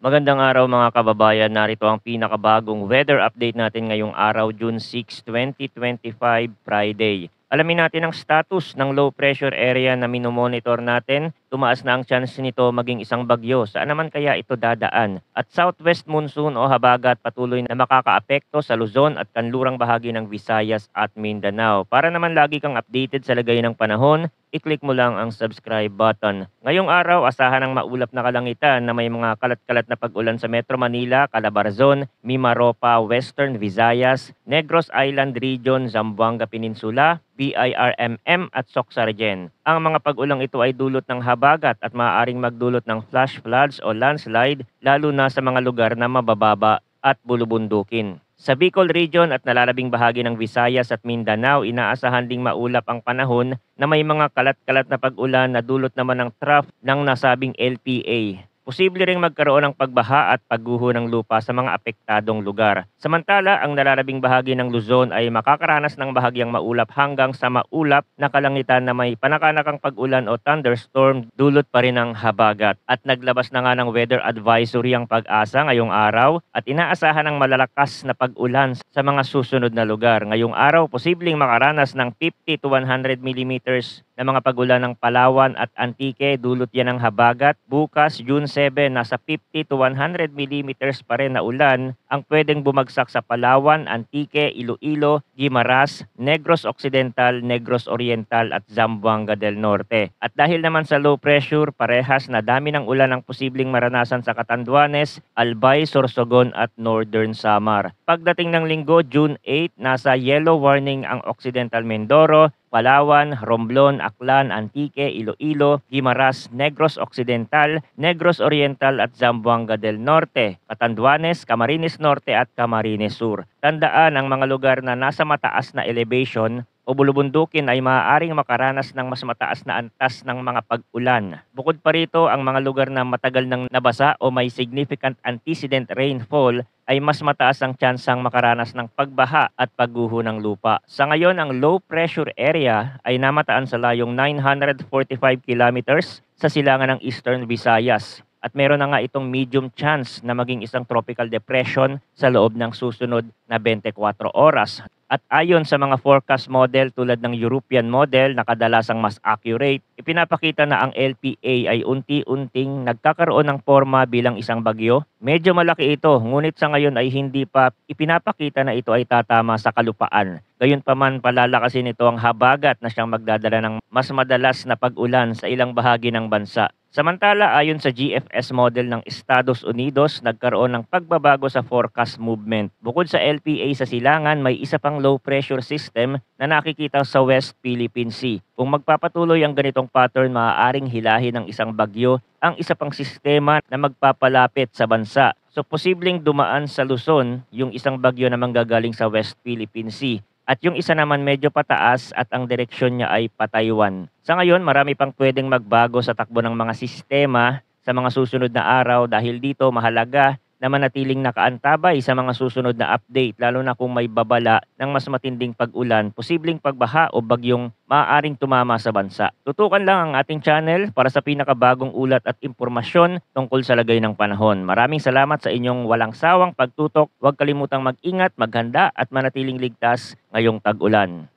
Magandang araw mga kababayan, narito ang pinakabagong weather update natin ngayong araw, June 6, 2025, Friday. Alamin natin ang status ng low pressure area na minomonitor natin. Tumaas na ang chance nito maging isang bagyo. Saan naman kaya ito dadaan? At southwest monsoon o habagat patuloy na makakaapekto sa Luzon at kanlurang bahagi ng Visayas at Mindanao. Para naman lagi kang updated sa lagay ng panahon, i-click mo lang ang subscribe button. Ngayong araw, asahan ang maulap na kalangitan na may mga kalat-kalat na pag-ulan sa Metro Manila, Calabarzon, Mimaropa, Western Visayas, Negros Island Region, Zamboanga Peninsula, BIRMM at Soxargen. Ang mga pag-ulang ito ay dulot ng habagat at maaaring magdulot ng flash floods o landslide lalo na sa mga lugar na mabababa at bulubundukin. Sa Bicol Region at nalalabing bahagi ng Visayas at Mindanao, inaasahan ding maulap ang panahon na may mga kalat-kalat na pag-ulan na dulot naman ng trough ng nasabing LPA. Posible ring magkaroon ng pagbaha at pagguho ng lupa sa mga apektadong lugar. Samantala, ang nalalabing bahagi ng Luzon ay makakaranas ng bahagyang maulap hanggang sa maulap na kalangitan na may panakanakang pag-ulan o thunderstorm, dulot pa rin ng habagat. At naglabas na nga ng weather advisory ang Pag-asa ngayong araw at inaasahan ng malalakas na pag-ulan sa mga susunod na lugar. Ngayong araw, posibleng makaranas ng 50 to 100 millimeters na mga pag-ulan ng Palawan at Antique, dulot yan ng habagat. Bukas, June 7, nasa 50 to 100 millimeters pa rin na ulan ang pwedeng bumagsak sa Palawan, Antique, Iloilo, Guimaras, Negros Occidental, Negros Oriental at Zamboanga del Norte. At dahil naman sa low pressure, parehas na dami ng ulan ang posibleng maranasan sa Catanduanes, Albay, Sorsogon at Northern Samar. Pagdating ng linggo, June 8, nasa yellow warning ang Occidental Mindoro, Palawan, Romblon, Aklan, Antique, Iloilo, Guimaras, Negros Occidental, Negros Oriental at Zamboanga del Norte, Catanduanes, Camarines Norte at Camarines Sur. Tandaan, ang mga lugar na nasa mataas na elevation o bulubundukin ay maaaring makaranas ng mas mataas na antas ng mga pag-ulan. Bukod pa rito, ang mga lugar na matagal nang nabasa o may significant antecedent rainfall ay mas mataas ang tsansang makaranas ng pagbaha at pagguho ng lupa. Sa ngayon, ang low pressure area ay namataan sa layong 945 kilometers sa silangan ng Eastern Visayas. At meron na nga itong medium chance na maging isang tropical depression sa loob ng susunod na 24 oras. At ayon sa mga forecast model tulad ng European model na kadalasang mas accurate, ipinapakita na ang LPA ay unti-unting nagkakaroon ng forma bilang isang bagyo. Medyo malaki ito, ngunit sa ngayon ay hindi pa ipinapakita na ito ay tatama sa kalupaan. Gayunpaman, palalakasin ito ang habagat na siyang magdadala ng mas madalas na pag-ulan sa ilang bahagi ng bansa. Samantala, ayon sa GFS model ng Estados Unidos, nagkaroon ng pagbabago sa forecast movement. Bukod sa LPA sa silangan, may isa pang low pressure system na nakikita sa West Philippine Sea. Kung magpapatuloy ang ganitong pattern, maaaring hilahin ng isang bagyo ang isa pang sistema na magpapalapit sa bansa. So, posibleng dumaan sa Luzon yung isang bagyo na manggagaling sa West Philippine Sea. At yung isa naman medyo pataas at ang direksyon niya ay pa-Taiwan. Sa ngayon, marami pang pwedeng magbago sa takbo ng mga sistema sa mga susunod na araw, dahil dito mahalaga na manatiling nakaantabay sa mga susunod na update, lalo na kung may babala ng mas matinding pag-ulan, posibleng pagbaha o bagyong maaaring tumama sa bansa. Tutukan lang ang ating channel para sa pinakabagong ulat at impormasyon tungkol sa lagay ng panahon. Maraming salamat sa inyong walang sawang pagtutok. Huwag kalimutang mag-ingat, maghanda at manatiling ligtas ngayong tag-ulan.